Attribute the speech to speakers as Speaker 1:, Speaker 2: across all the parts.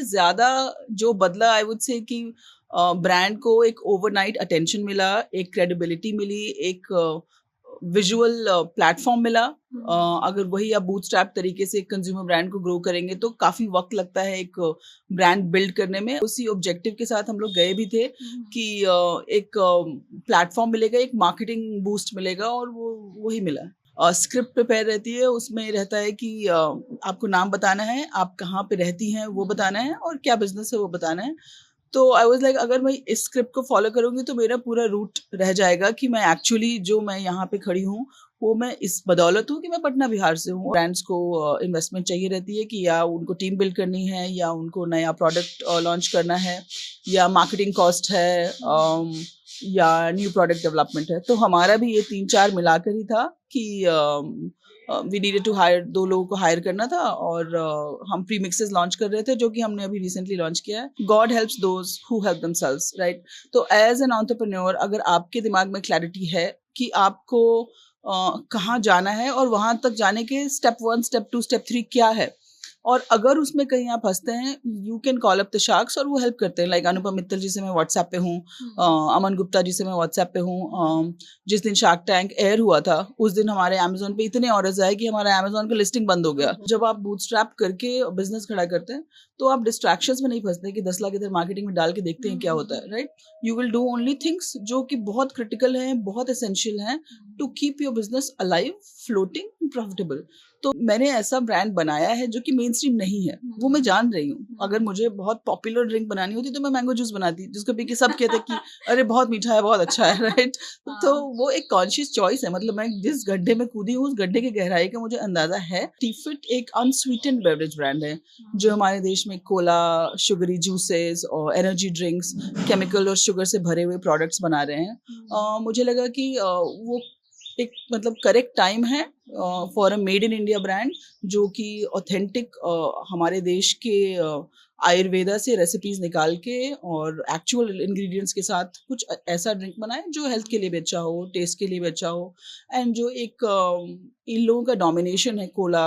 Speaker 1: ज़्यादा जो बदला आई वुड से कि ब्रांड को एक ओवरनाइट अटेंशन मिला, एक क्रेडिबिलिटी मिली, एक विजुअल प्लेटफॉर्म मिला। अगर वही आप बूटस्ट्रैप तरीके से कंज्यूमर ब्रांड को ग्रो करेंगे तो काफ़ी वक्त लगता है एक ब्रांड बिल्ड करने में। उसी ऑब्जेक्टिव के साथ हम लोग गए भी थे कि एक प्लेटफॉर्म मिलेगा, एक मार्केटिंग बूस्ट मिलेगा और वो वही मिला। स्क्रिप्ट प्रिपेयर रहती है, उसमें रहता है कि आपको नाम बताना है, आप कहाँ पे रहती हैं वो बताना है और क्या बिजनेस है वो बताना है। तो आई वाज लाइक अगर मैं इस स्क्रिप्ट को फॉलो करूँगी तो मेरा पूरा रूट रह जाएगा कि मैं एक्चुअली जो मैं यहाँ पे खड़ी हूँ वो मैं इस बदौलत हूँ कि मैं पटना बिहार से हूँ। ब्रांड्स को इन्वेस्टमेंट चाहिए रहती है कि या उनको टीम बिल्ड करनी है या उनको नया प्रोडक्ट लॉन्च करना है या मार्केटिंग कॉस्ट है या न्यू प्रोडक्ट डेवलपमेंट है। तो हमारा भी ये 3-4 मिलाकर ही था कि वी नीडेड टू हायर 2 लोगों को हायर करना था और हम प्री मिक्सेस लॉन्च कर रहे थे जो कि हमने अभी रिसेंटली लॉन्च किया है। God helps those who help themselves, right? तो एज एन एंटरप्रेन्योर अगर आपके दिमाग में क्लैरिटी है कि आपको कहाँ जाना है और वहाँ तक जाने के स्टेप 1, स्टेप 2, स्टेप 3 क्या है, और अगर उसमें कहीं आप फंसते हैं you can call up the sharks और वो हेल्प करते हैं। लाइक अनुपम मित्तल जी से मैं व्हाट्सएप पे हूँ, अमन गुप्ता जी से मैं व्हाट्सएप पे हूँ। जिस दिन शार्क टैंक एयर हुआ था उस दिन हमारे अमेजोन पे इतने ऑर्डर्स आए कि हमारा अमेजोन का लिस्टिंग बंद हो गया। जब आप बूटस्ट्रैप करके बिजनेस खड़ा करते हैं तो आप डिस्ट्रैक्शंस में नहीं फंसते कि 10 लाख इधर मार्केटिंग में डाल के देखते हैं क्या होता है, right? You will do only things जो कि बहुत क्रिटिकल हैं, बहुत एसेंशियल हैं to keep your business alive, floating, profitable. तो मैंने ऐसा ब्रांड बनाया है जो कि मेन स्ट्रीम नहीं है, वो मैं जान रही हूँ। अगर मुझे बहुत पॉपुलर ड्रिंक बनानी होती तो मैं मैंगो जूस बनाती, जिसको पी के सब कहते कि अरे बहुत मीठा है, बहुत अच्छा है, राइट? तो वो एक कॉन्शियस चॉइस है। मतलब मैं जिस गड्ढे में कूदी हूँ उस गड्ढे की गहराई का मुझे अंदाजा है। टीफिट एक अनस्वीटेंड बेवरेज ब्रांड है जो हमारे देश में कोला, शुगरी जूसेस और एनर्जी ड्रिंक्स, केमिकल और शुगर से भरे हुए प्रोडक्ट्स बना रहे हैं। मुझे लगा कि वो एक मतलब करेक्ट टाइम है for a made in India brand जो कि ऑथेंटिक हमारे देश के आयुर्वेदा से रेसिपीज निकाल के और एक्चुअल इंग्रेडिएंट्स के साथ कुछ ऐसा ड्रिंक बनाए जो हेल्थ के लिए भी अच्छा हो, टेस्ट के लिए भी अच्छा हो, एंड जो एक इन लोगों का डोमिनेशन है कोला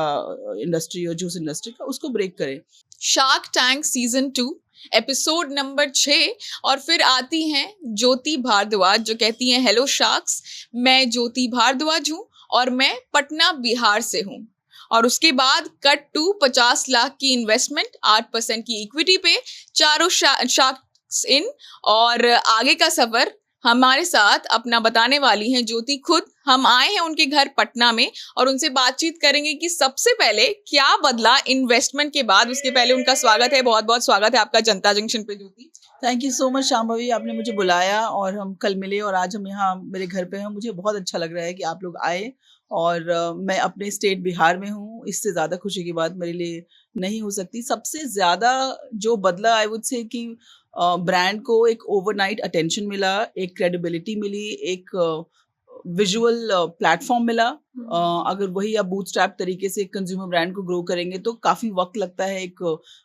Speaker 1: इंडस्ट्री और जूस इंडस्ट्री का, उसको ब्रेक करे।
Speaker 2: Shark tank season 2 episode number 6 और फिर आती हैं ज्योति भारद्वाज जो कहती हैं हेलो शार्क्स, मैं ज्योति भारद्वाज हूँ और मैं पटना बिहार से हूँ। और उसके बाद कट टू 50 लाख की इन्वेस्टमेंट, 8% की इक्विटी पे, चारों शार्क्स इन, और आगे का सफर हमारे साथ अपना बताने वाली हैं ज्योति खुद। हम आए हैं उनके घर पटना में और उनसे बातचीत करेंगे कि सबसे पहले क्या बदला इन्वेस्टमेंट के बाद। उसके पहले उनका स्वागत है, बहुत बहुत स्वागत है आपका जनता जंक्शन पे Jyoti.
Speaker 1: Thank you so much Shambhavi, आपने मुझे बुलाया और हम कल मिले और आज हम यहाँ मेरे घर पे हैं। मुझे बहुत अच्छा लग रहा है कि आप लोग आए और मैं अपने स्टेट बिहार में हूँ। इससे ज़्यादा खुशी की बात मेरे लिए नहीं हो सकती। सबसे ज़्यादा जो बदला आई वुड से कि ब्रांड को एक ओवरनाइट अटेंशन मिला, एक क्रेडिबिलिटी मिली, एक विजुअल प्लेटफॉर्म मिला। अगर वही आप बूटस्ट्रैप तरीके से कंज्यूमर ब्रांड को ग्रो करेंगे तो काफ़ी वक्त लगता है एक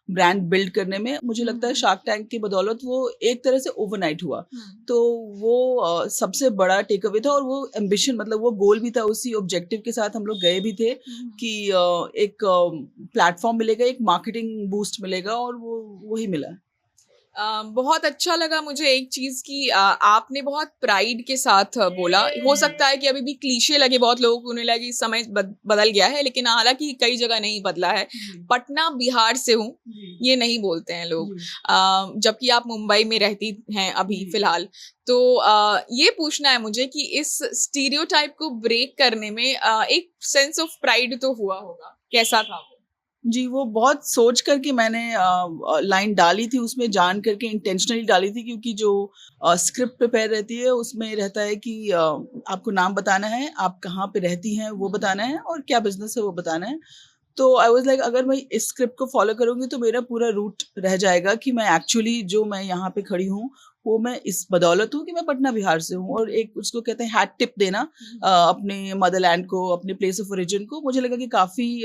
Speaker 1: ब्रांड बिल्ड करने में। मुझे लगता है शार्क टैंक की बदौलत वो एक तरह से ओवरनाइट हुआ। तो वो सबसे बड़ा टेक अवे था और वो एम्बिशन, मतलब वो गोल भी था। उसी ऑब्जेक्टिव के साथ हम लोग गए भी थे कि एक प्लेटफॉर्म मिलेगा, एक मार्केटिंग बूस्ट मिलेगा और वो वही मिला।
Speaker 2: बहुत अच्छा लगा मुझे एक चीज कि आपने बहुत प्राइड के साथ बोला। हो सकता है कि अभी भी क्लीशे लगे बहुत लोगों को, उन्हें लगे समय बदल गया है, लेकिन हालांकि कई जगह नहीं बदला है। पटना बिहार से हूँ ये नहीं बोलते हैं लोग, जबकि आप मुंबई में रहती हैं अभी फिलहाल। तो ये पूछना है मुझे कि इस स्टीरियोटाइप को ब्रेक करने में एक सेंस ऑफ प्राइड तो हुआ होगा, कैसा था वो?
Speaker 1: जी, वो बहुत सोच करके मैंने लाइन डाली थी, उसमें जान करके इंटेंशनली डाली थी, क्योंकि जो स्क्रिप्ट प्रिपेयर रहती है उसमें रहता है कि आपको नाम बताना है, आप कहाँ पे रहती हैं वो बताना है और क्या बिजनेस है वो बताना है। तो आई वाज लाइक अगर मैं इस स्क्रिप्ट को फॉलो करूँगी तो मेरा पूरा रूट रह जाएगा कि मैं एक्चुअली जो मैं यहाँ पे खड़ी हूँ वो मैं इस बदौलत हूँ कि मैं पटना बिहार से हूँ। और एक उसको कहते हैं हैट टिप देना अपने मदरलैंड को, अपने प्लेस ऑफ ओरिजिन को। मुझे लगा कि काफ़ी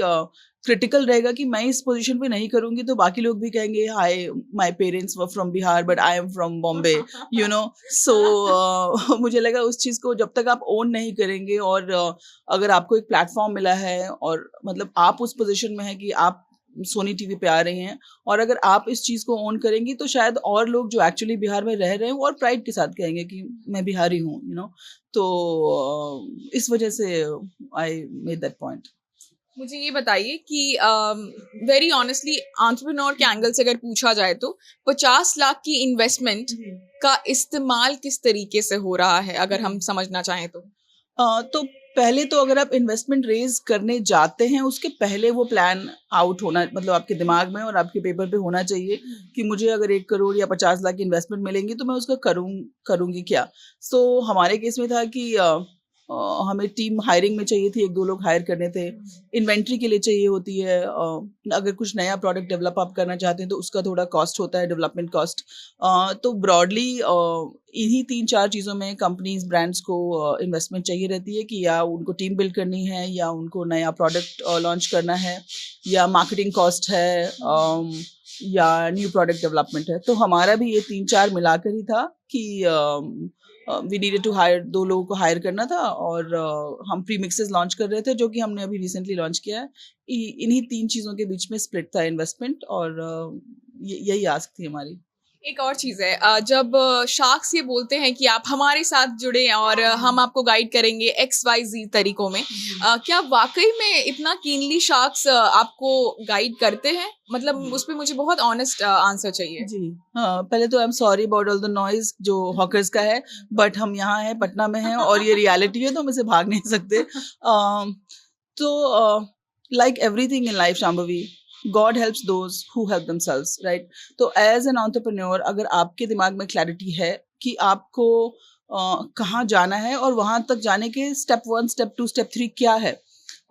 Speaker 1: क्रिटिकल रहेगा कि मैं इस पोजीशन पे नहीं करूँगी तो बाकी लोग भी कहेंगे hi my parents were from Bihar but I am from Bombay, you know. So मुझे लगा उस चीज़ को जब तक आप ओन नहीं करेंगे और अगर आपको एक प्लेटफॉर्म मिला है और मतलब आप उस पोजीशन में है कि आप सोनी टीवी पे आ रही हैं, और अगर आप इस चीज़ को ओन करेंगी तो शायद और लोग जो एक्चुअली बिहार में रह रहे हैं वो और प्राइड के साथ कहेंगे कि मैं बिहारी हूँ, तो इस वजह से आई मेड दैट पॉइंट।
Speaker 2: मुझे ये बताइए कि वेरी ऑनेस्टली एंटरप्रेन्योर के एंगल से अगर पूछा जाए तो 50 लाख की इन्वेस्टमेंट का इस्तेमाल किस तरीके से हो रहा है, अगर हम समझना चाहें तो?
Speaker 1: तो पहले तो अगर आप इन्वेस्टमेंट रेज करने जाते हैं उसके पहले वो प्लान आउट होना, मतलब आपके दिमाग में और आपके पेपर पे होना चाहिए कि मुझे अगर 1 करोड़ या 50 लाख की इन्वेस्टमेंट मिलेंगी तो मैं उसका करूँगी क्या। सो हमारे केस में था कि हमें टीम हायरिंग में चाहिए थी, 1-2 लोग हायर करने थे, इन्वेंट्री के लिए चाहिए होती है, अगर कुछ नया प्रोडक्ट डेवलप आप करना चाहते हैं तो उसका थोड़ा कॉस्ट होता है, डेवलपमेंट कॉस्ट। तो ब्रॉडली इन्हीं 3-4 चीज़ों में कंपनीज ब्रांड्स को इन्वेस्टमेंट चाहिए रहती है कि या उनको टीम बिल्ड करनी है, या उनको नया प्रोडक्ट लॉन्च करना है, या मार्केटिंग कॉस्ट है, या न्यू प्रोडक्ट डेवलपमेंट है। तो हमारा भी ये 3-4 मिलाकर ही था कि वी नीडेड टू हायर, 2 लोगों को हायर करना था, और हम प्री मिक्सेस लॉन्च कर रहे थे जो कि हमने अभी रिसेंटली लॉन्च किया है। इन्हीं 3 चीज़ों के बीच में स्प्लिट था इन्वेस्टमेंट, और यही आस्क थी हमारी।
Speaker 2: एक और चीज़ है, जब शार्क्स ये बोलते हैं कि आप हमारे साथ जुड़े और हम आपको गाइड करेंगे XYZ तरीकों में, क्या वाकई में इतना कीनली शार्क्स आपको गाइड करते हैं? मतलब उस पे मुझे बहुत ऑनेस्ट आंसर चाहिए।
Speaker 1: जी, हाँ, पहले तो I am sorry about all the noise जो हॉकर्स का है, बट हम यहाँ हैं, पटना में हैं, और ये रियलिटी है तो हम इससे भाग नहीं सकते। तो like everything in life Shambhavi, God helps those who help themselves, right? तो एज एन एंटरप्रेन्योर अगर आपके दिमाग में क्लैरिटी है कि आपको कहाँ जाना है और वहाँ तक जाने के स्टेप 1, स्टेप 2, स्टेप 3 क्या है,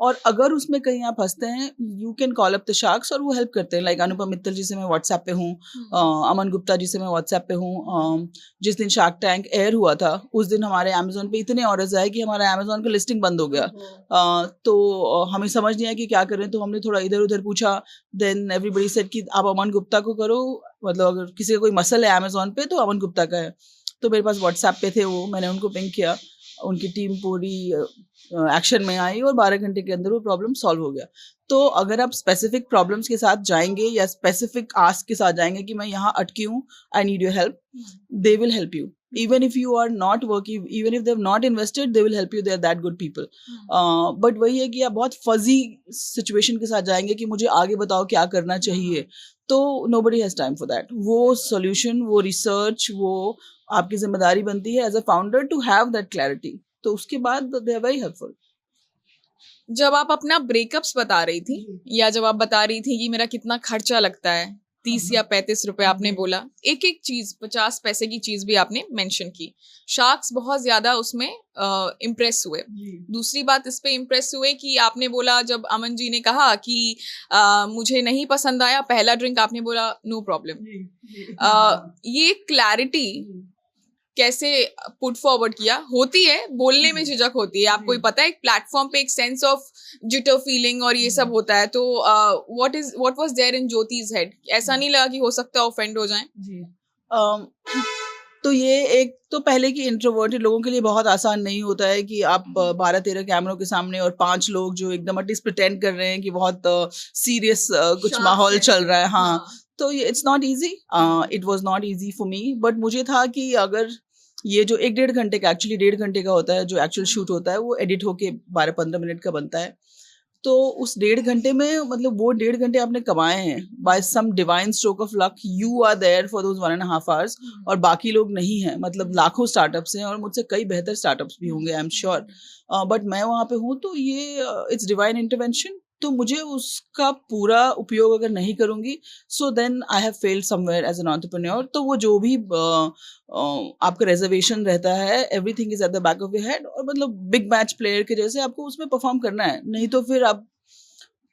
Speaker 1: और अगर उसमें कहीं आप फंसते हैं, you can call up the sharks, और वो हेल्प करते हैं। लाइक अनुपम मित्तल जी से मैं व्हाट्सएप पे हूँ, अमन गुप्ता जी से मैं व्हाट्सएप पे हूँ। जिस दिन शार्क टैंक एयर हुआ था उस दिन हमारे अमेजोन पे इतने ऑर्डर्स आए कि हमारा अमेजोन का लिस्टिंग बंद हो गया। तो हमें समझ नहीं आया कि क्या करें, तो हमने थोड़ा इधर उधर पूछा। देन एवरीबडी सेड कि आप अमन गुप्ता को करो, मतलब अगर किसी का कोई मसल है अमेजोन पे तो अमन गुप्ता का है। तो मेरे पास व्हाट्सएप पे थे वो, मैंने उनको पिंग किया, उनकी टीम पूरी एक्शन में आई और 12 घंटे के अंदर वो प्रॉब्लम सॉल्व हो गया। तो अगर आप स्पेसिफिक प्रॉब्लम्स के साथ जाएंगे या स्पेसिफिक आस्क के साथ जाएंगे कि मैं यहाँ अटकी हूँ, I need your help, they will help you. Even if you are not working, even if they have not invested, they will help you. They are that good people. But वही है कि आप बहुत fuzzy situation के साथ जाएंगे कि मुझे आगे बताओ क्या करना चाहिए, तो nobody has time for that. वो solution, वो research, वो आपकी जिम्मेदारी बनती है as a founder to have that clarity. तो उसके बाद they are very helpful.
Speaker 2: जब आप अपना ब्रेकअप्स बता रही थी, या जब आप बता रही थी कि मेरा कितना खर्चा लगता है, 30 या 35 रुपए आपने बोला, एक एक चीज 50 पैसे की चीज भी आपने मेंशन की, शार्क्स बहुत ज्यादा उसमें इम्प्रेस हुए। दूसरी बात इस पे इम्प्रेस हुए कि आपने बोला, जब अमन जी ने कहा कि मुझे नहीं पसंद आया पहला ड्रिंक, आपने बोला नो प्रॉब्लम। ये क्लैरिटी कैसे पुट फॉरवर्ड किया? होती है, बोलने में झिझक होती है, आपको ही पता है, एक प्लेटफॉर्म पे एक सेंस ऑफ जिटर फीलिंग और ये सब होता है। तो what was there in Jyoti's head? ऐसा नहीं लगा कि हो सकता है ऑफेंड हो जाएं?
Speaker 1: जी, तो ये एक तो पहले की इंट्रोवर्टेड लोगों के लिए बहुत आसान नहीं होता है कि आप 12-13 कैमरों के सामने और 5 लोग जो एकदम एटलीस्ट प्रिटेंड कर रहे हैं कि बहुत सीरियस कुछ माहौल चल रहा है। हाँ, तो ये it's not easy, it was not easy for me, but मुझे था कि अगर ये जो 1-1.5 घंटे का, एक्चुअली 1.5 घंटे का होता है जो एक्चुअल शूट होता है, वो एडिट होके 12-15 मिनट का बनता है। तो उस 1.5 घंटे में, मतलब वो 1.5 घंटे आपने कमाए हैं by some divine stroke of luck, you are there for those 1.5 hours, और बाकी लोग नहीं हैं। मतलब लाखों स्टार्टअप्स हैं और मुझसे कई बेहतर स्टार्टअप्स भी होंगे, आई एम श्योर, बट मैं वहाँ पे हूँ, तो ये इट्स डिवाइन इंटरवेंशन। तो मुझे उसका पूरा उपयोग अगर नहीं करूँगी, so then I have failed somewhere as an entrepreneur. तो वो जो भी आपका रिजर्वेशन रहता है, everything is at the back of your head, और मतलब बिग मैच प्लेयर के जैसे आपको उसमें परफॉर्म करना है, नहीं तो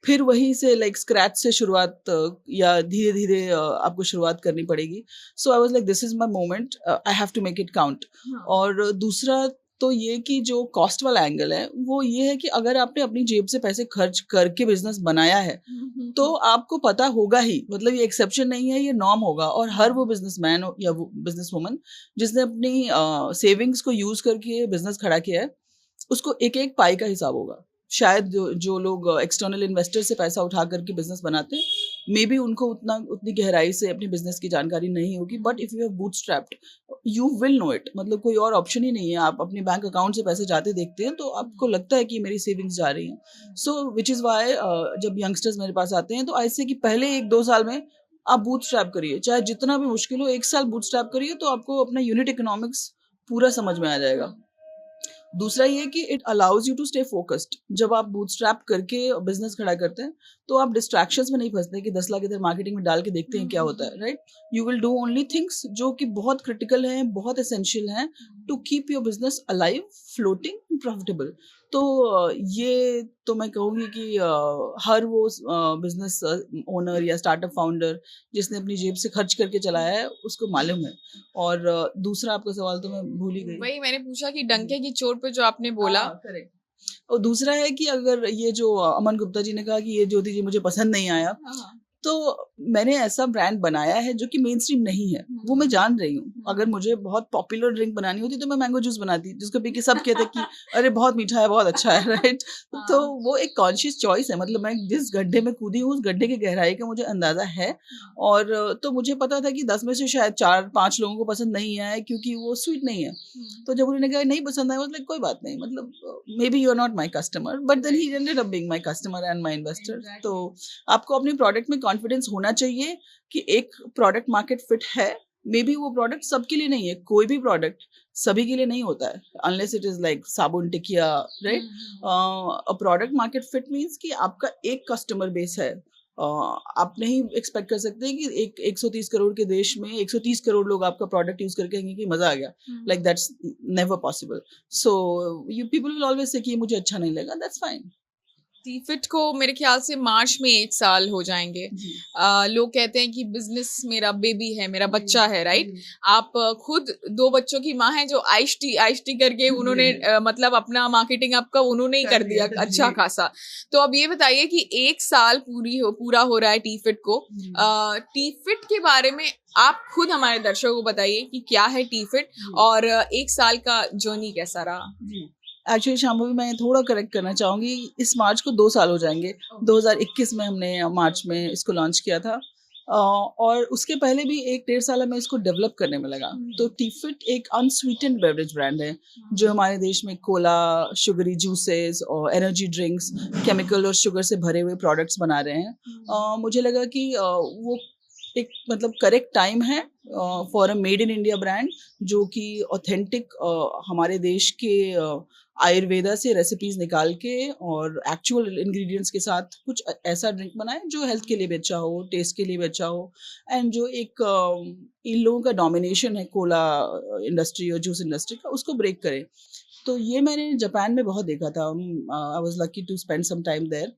Speaker 1: फिर वहीं से लाइक स्क्रैच से शुरुआत, या धीरे धीरे आपको शुरुआत करनी पड़ेगी। So I was like this is my moment, I have to make it count. और दूसरा तो ये कि जो कॉस्ट वाला एंगल है वो ये है कि अगर आपने अपनी जेब से पैसे खर्च करके बिजनेस बनाया है तो आपको पता होगा ही, मतलब ये एक्सेप्शन नहीं है, ये नॉर्म होगा। और हर वो बिजनेसमैन या वो बिजनेस वुमन जिसने अपनी सेविंग्स को यूज करके बिजनेस खड़ा किया है, उसको एक एक पाई का हिसाब होगा। शायद जो लोग एक्सटर्नल इन्वेस्टर से पैसा उठा करके बिजनेस बनाते हैं, मे बी उनको उतनी गहराई से अपने बिजनेस की जानकारी नहीं होगी, but if you have bootstrapped you will know it. मतलब कोई और ऑप्शन ही नहीं है। आप अपने बैंक अकाउंट से पैसे जाते देखते हैं तो आपको लगता है कि मेरी सेविंग्स जा रही हैं। सो विच इज़ वाई जब यंगस्टर्स मेरे पास आते हैं तो ऐसे कि पहले 1-2 साल में आप बूटस्ट्रैप करिए, चाहे जितना भी मुश्किल हो, 1 साल बूटस्ट्रैप करिए तो आपको अपना यूनिट इकोनॉमिक्स पूरा समझ में आ जाएगा। दूसरा ये कि it allows you to stay focused. जब आप बूटस्ट्रैप करके बिजनेस खड़ा करते हैं तो आप डिस्ट्रैक्शंस में नहीं फंसते कि 10 लाख इधर मार्केटिंग में डाल के देखते हैं क्या होता है, right? You will do only things जो कि बहुत क्रिटिकल हैं, बहुत एसेंशियल हैं to keep your business alive, floating, profitable. तो ये तो मैं कहूँगी कि हर वो बिजनेस ओनर या स्टार्टअप फाउंडर जिसने अपनी जेब से खर्च करके चलाया है उसको मालूम है। और दूसरा आपका सवाल तो मैं भूल ही गई।
Speaker 2: वही मैंने पूछा कि डंके की चोट पे जो आपने बोला।
Speaker 1: करेक्ट। और दूसरा है कि अगर ये जो अमन गुप्ता जी ने कहा कि ये ज्योति जी मुझे पसंद नहीं आया, तो मैंने ऐसा ब्रांड बनाया है जो कि मेन स्ट्रीम नहीं है, वो मैं जान रही हूँ। अगर मुझे बहुत पॉपुलर ड्रिंक बनानी होती तो मैं मैंगो जूस बनाती, जिसको पी के सब कहते कि अरे बहुत मीठा है, बहुत अच्छा है, राइट? तो वो एक कॉन्शियस चॉइस है। मतलब मैं जिस गड्ढे में कूदी हूँ उस गड्ढे की गहराई का मुझे अंदाजा है। और तो मुझे पता था कि 10 में से शायद 4-5 लोगों को पसंद नहीं आया क्योंकि वो स्वीट नहीं है। तो जब उन्होंने कहा नहीं पसंद आया, मतलब कोई बात नहीं, मतलब maybe you are not my customer, but then he ended up being my customer and my investor. तो आपको अपने प्रोडक्ट में कॉन्फिडेंस होना चाहिए कि एक प्रोडक्ट मार्केट फिट है। मे बी वो प्रोडक्ट सबके लिए नहीं है, कोई भी प्रोडक्ट सभी के लिए नहीं होता है, अनलेस इट इज लाइक साबुन टिकिया, right? A product market fit means कि आपका एक कस्टमर बेस है। आप नहीं एक्सपेक्ट कर सकते कि एक 130 करोड़ के देश में 130 करोड़ लोग आपका प्रोडक्ट यूज करके कहेंगे कि मजा आ गया। Like that's never possible. So you people will always say कि मुझे अच्छा नहीं लगा, दैट्स फाइन।
Speaker 2: टीफिट को मेरे ख्याल से मार्च में 1 साल हो जाएंगे। लोग कहते हैं कि बिजनेस मेरा बेबी है, मेरा बच्चा है, राइट? आप खुद 2 बच्चों की माँ हैं जो आइश टी करके उन्होंने मतलब अपना मार्केटिंग आपका उन्होंने ही कर दिया अच्छा खासा। तो अब ये बताइए कि 1 साल पूरा हो रहा है टीफिट को। टीफिट के बारे में आप खुद हमारे दर्शकों को बताइए कि क्या है टीफिट और 1 साल का जर्नी कैसा रहा?
Speaker 1: एक्चुअली शांभवी, मैं थोड़ा करेक्ट करना चाहूँगी, इस मार्च को 2 साल हो जाएंगे। 2021 में हमने मार्च में इसको लॉन्च किया था। और उसके पहले भी 1-1.5 साल में इसको डेवलप करने में लगा। तो टीफिट एक अनस्वीटेंड बेवरेज ब्रांड है जो हमारे देश में कोला, शुगरी जूसेस और एनर्जी ड्रिंक्स, केमिकल और शुगर से भरे हुए प्रोडक्ट्स बना रहे हैं। मुझे लगा कि वो एक मतलब करेक्ट टाइम है for a made in India brand जो कि ऑथेंटिक हमारे देश के आयुर्वेदा से रेसिपीज निकाल के और एक्चुअल इंग्रेडिएंट्स के साथ कुछ ऐसा ड्रिंक बनाए जो हेल्थ के लिए भी अच्छा हो, टेस्ट के लिए भी अच्छा हो, एंड जो एक इन लोगों का डोमिनेशन है कोला इंडस्ट्री और जूस इंडस्ट्री का, उसको ब्रेक करे। तो ये मैंने जापान में बहुत देखा था। I was lucky to spend some time there.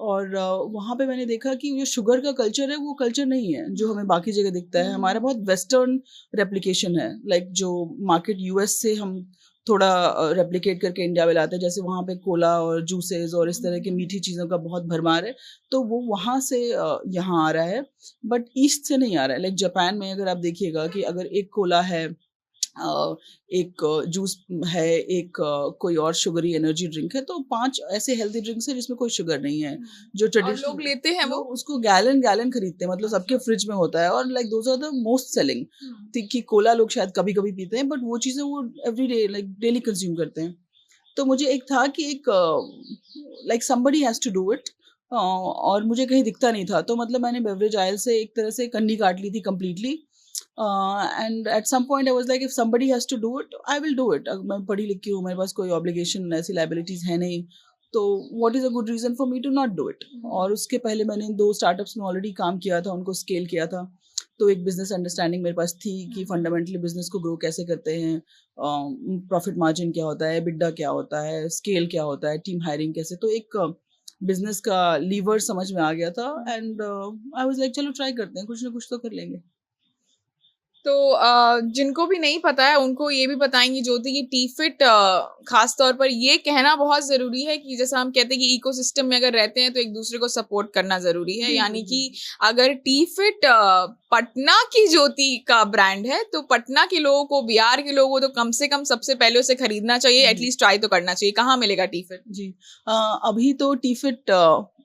Speaker 1: और वहाँ पे मैंने देखा कि जो शुगर का कल्चर है वो कल्चर नहीं है जो हमें बाकी जगह दिखता है। हमारा बहुत वेस्टर्न रेप्लिकेशन है, लाइक जो मार्केट यूएस से हम थोड़ा रेप्लिकेट करके इंडिया में लाते हैं। जैसे वहाँ पे कोला और जूसेस और इस तरह की मीठी चीज़ों का बहुत भरमार है, तो वो वहाँ से यहाँ आ रहा है, बट ईस्ट से नहीं आ रहा है। लाइक जापान में अगर आप देखिएगा कि अगर एक कोला है, एक जूस है, एक कोई और शुगरी एनर्जी ड्रिंक है, तो 5 ऐसे हेल्दी ड्रिंक्स हैं जिसमें कोई शुगर नहीं है, जो ट्रेडिशनल
Speaker 2: लोग लेते हैं। वो
Speaker 1: उसको गैलन खरीदते हैं, मतलब सबके फ्रिज में होता है और like those are the most selling. कि कोला लोग शायद कभी कभी पीते हैं, बट वो चीज़ें वो एवरीडे लाइक डेली कंज्यूम करते हैं। तो मुझे एक था कि एक like somebody has to do it, और मुझे कहीं दिखता नहीं था। तो मतलब मैंने बेवरेज आयल से एक तरह से कंडी काट ली थी completely. And at some point I was like if somebody has to do it I will do it. मैं पढ़ी लिखी हूँ, मेरे पास कोई ऑब्लिगेशन ऐसी लाइबिलिटीज है नहीं, तो what is a good reason for me to not do it. और उसके पहले मैंने 2 स्टार्टअप्स में ऑलरेडी काम किया था, उनको स्केल किया था। तो एक बिजनेस अंडरस्टैंडिंग मेरे पास थी कि फंडामेंटली बिजनेस को ग्रो कैसे करते हैं, प्रॉफिट मार्जिन क्या होता है, बिड्डा क्या होता है, स्केल क्या होता है, टीम हायरिंग कैसे। तो एक बिजनेस का लीवर समझ में आ गया था, एंड आई वाज लाइक चलो ट्राई करते हैं, कुछ ना कुछ तो कर लेंगे।
Speaker 2: तो जिनको भी नहीं पता है उनको ये भी बताएंगी ज्योति की टी फिट खास तौर पर ये कहना बहुत जरूरी है कि जैसा हम कहते हैं कि इकोसिस्टम में अगर रहते हैं तो एक दूसरे को सपोर्ट करना जरूरी है, यानी कि अगर टी फिट पटना की ज्योति का ब्रांड है तो पटना के लोगों को, बिहार के लोगों को तो कम से कम सबसे पहले उसे खरीदना चाहिए, एटलीस्ट ट्राई तो करना चाहिए। कहाँ मिलेगा टी फिट?
Speaker 1: जी अभी तो टी फिट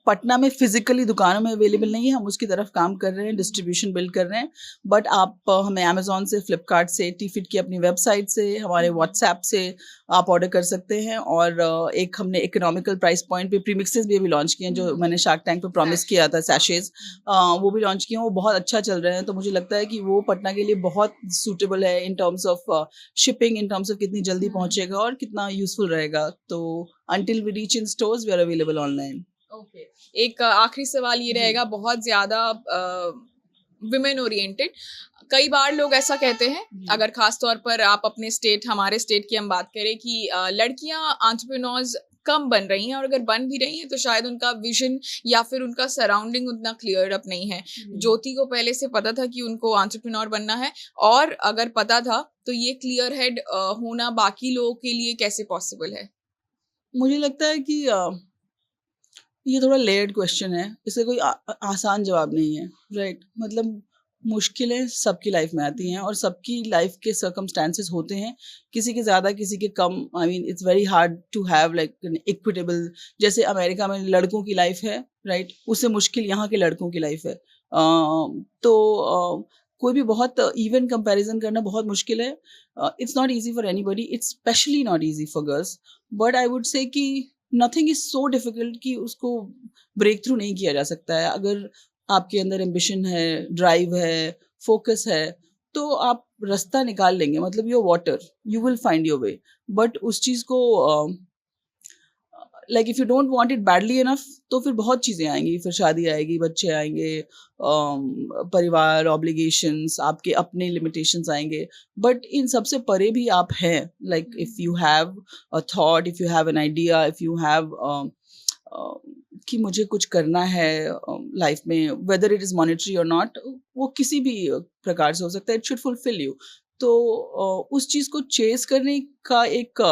Speaker 1: पटना में फिजिकली दुकानों में अवेलेबल नहीं है, हम उसकी तरफ काम कर रहे हैं, डिस्ट्रीब्यूशन बिल्ड कर रहे हैं। बट आप हमें अमेजोन से, फ्लिपकार्ट से, टी फिट की अपनी वेबसाइट से, हमारे व्हाट्सएप से आप ऑर्डर कर सकते हैं। और एक हमने इकोनॉमिकल प्राइस पॉइंट पे प्रीमिक्सेस भी अभी लॉन्च किए हैं, जो मैंने शार्क टैंक पे प्रॉमिस किया था, सैशेज, वो भी लॉन्च किए हैं, वो बहुत अच्छा चल रहे हैं। तो मुझे लगता है कि वो पटना के लिए बहुत सूटेबल है in terms of shipping, in terms of कितनी जल्दी पहुंचेगा और कितना यूजफुल रहेगा। तो until we reach in stores, we are available online.
Speaker 2: Okay, एक आखिरी सवाल ये रहेगा, बहुत ज्यादा विमेन ओरिएंटेड। कई बार लोग ऐसा कहते हैं, अगर खास तौर पर आप अपने स्टेट, हमारे स्टेट की हम बात करें, कि लड़कियां एंटरप्रेन्योर्स कम बन रही हैं, और अगर बन भी रही हैं तो शायद उनका विजन या फिर उनका सराउंडिंग उतना क्लियर अप नहीं है। ज्योति को पहले से पता था कि उनको एंटरप्रेन्योर बनना है, और अगर पता था तो ये क्लियर हेड होना बाकी लोगों के लिए कैसे पॉसिबल है?
Speaker 1: मुझे लगता है कि ये थोड़ा लेयर्ड क्वेश्चन है, इसका कोई आसान जवाब नहीं है, राइट? मतलब मुश्किलें सबकी लाइफ में आती हैं और सबकी लाइफ के सर्कमस्टांसेस होते हैं, किसी के ज़्यादा, किसी के कम। I mean it's very hard to have like equitable, जैसे अमेरिका में लड़कों की लाइफ है, राइट, उससे मुश्किल यहाँ के लड़कों की लाइफ है। कोई भी बहुत इवन कंपैरिजन करना बहुत मुश्किल है। It's not easy for anybody, it's specially not easy for girls. But I would say कि नथिंग इज सो डिफिकल्ट कि उसको ब्रेक थ्रू नहीं किया जा सकता है। अगर आपके अंदर एम्बिशन है, ड्राइव है, फोकस है, तो आप रास्ता निकाल लेंगे। मतलब your water, you will find your way. But उस चीज़ को like if you don't want it badly enough, तो फिर बहुत चीज़ें आएंगी, फिर शादी आएगी, बच्चे आएंगे, परिवार, ऑब्लिगेशंस, आपके अपने लिमिटेशंस आएंगे। बट इन सबसे परे भी आप हैं। Like if you have a thought, if you have an idea, if you have कि मुझे कुछ करना है लाइफ में, वेदर इट इज़ मॉनेटरी और नॉट, वो किसी भी प्रकार से हो सकता है, इट शुड फुलफिल यू। तो उस चीज़ को चेस करने का एक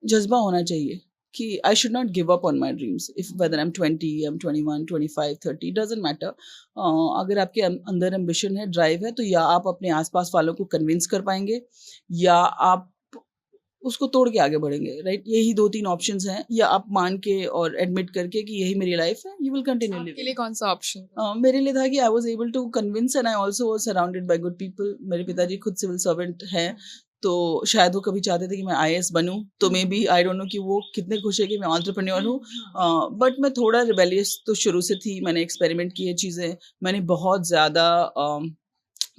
Speaker 1: जज्बा होना चाहिए कि I should not give up on my dreams. If whether I am 20, I am 21, 25, 30, doesn't matter. अगर आपके अंदर एम्बिशन है, ड्राइव है, तो या आप अपने आसपास वालों को कन्विंस कर पाएंगे, या आप उसको तोड़ के आगे बढ़ेंगे, राइट? यही 2-3 ऑप्शंस हैं। या आप मान के और एडमिट करके कि यही मेरी लाइफ है, यू विल कंटिन्यू लिविंग।
Speaker 2: आपके लिए कौन सा ऑप्शन?
Speaker 1: मेरे लिए था कि I was able to convince, and I also was surrounded by good people. मेरे पिताजी खुद सिविल सर्वेंट हैं, तो शायद वो कभी चाहते थे कि मैं आईएएस बनूं, तो maybe I don't know कि वो कितने खुश है कि मैं एंटरप्रेन्योर हूँ। बट मैं थोड़ा रिबेलियस तो शुरू से थी। मैंने एक्सपेरिमेंट किए चीज़ें, मैंने बहुत ज़्यादा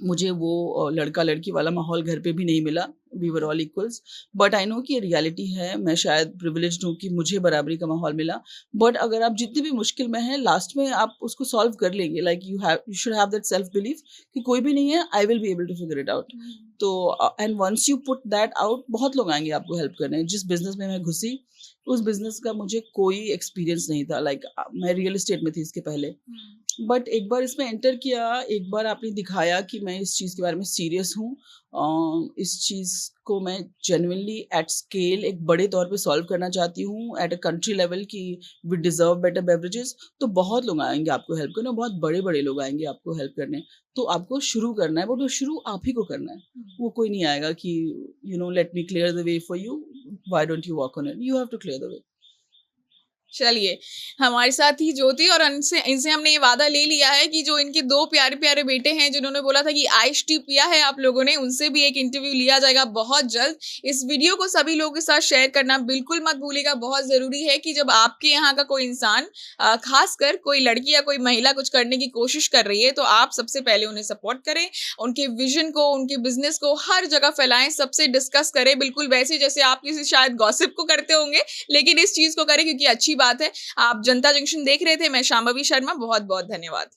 Speaker 1: मुझे वो लड़का लड़की वाला माहौल घर पे भी नहीं मिला। We were all equals. But I know कि ये रियलिटी है। मैं शायद प्रिविलेज्ड हूँ कि मुझे बराबरी का माहौल मिला। बट अगर आप जितनी भी मुश्किल में हैं, लास्ट में आप उसको सॉल्व कर लेंगे। Like you should have that self belief कि कोई भी नहीं है, I will be able to figure it out. तो and once you put that out, बहुत लोग आएंगे आपको हेल्प करने। जिस बिजनेस में मैं घुसी, उस बिजनेस का मुझे कोई एक्सपीरियंस नहीं था। लाइक मैं रियल एस्टेट में थी इसके पहले। बट एक बार इसमें एंटर किया, एक बार आपने दिखाया कि मैं इस चीज़ के बारे में सीरियस हूँ। इस चीज़ को मैं जेन्युइनली एट स्केल एक बड़े तौर पे सॉल्व करना चाहती हूँ, एट अ कंट्री लेवल, कि वी डिज़र्व बेटर बेवरेजेस। तो बहुत लोग आएंगे आपको हेल्प करने, बहुत बड़े बड़े लोग आएंगे आपको हेल्प करने। तो आपको शुरू करना है, बट वो शुरू आप ही को करना है। वो कोई नहीं आएगा कि you know let me clear the way for you, why don't you walk on it, you have to clear the way.
Speaker 2: चलिए, हमारे साथ ही ज्योति, और इनसे हमने ये वादा ले लिया है कि जो इनके 2 प्यारे प्यारे बेटे हैं जिन्होंने बोला था कि आइस टी पिया है आप लोगों ने, उनसे भी एक इंटरव्यू लिया जाएगा बहुत जल्द। इस वीडियो को सभी लोगों के साथ शेयर करना बिल्कुल मत भूलिएगा। बहुत ज़रूरी है कि जब आपके यहाँ का कोई इंसान, खासकर कोई लड़की या कोई महिला कुछ करने की कोशिश कर रही है, तो आप सबसे पहले उन्हें सपोर्ट करें, उनके विजन को, उनके बिजनेस को हर जगह फैलाएं, सबसे डिस्कस करें, बिल्कुल वैसे जैसे आप किसी शायद गॉसिप को करते होंगे, लेकिन इस चीज़ को करें क्योंकि अच्छी बात है। आप जनता जंक्शन देख रहे थे, मैं शांभवी शर्मा, बहुत बहुत धन्यवाद।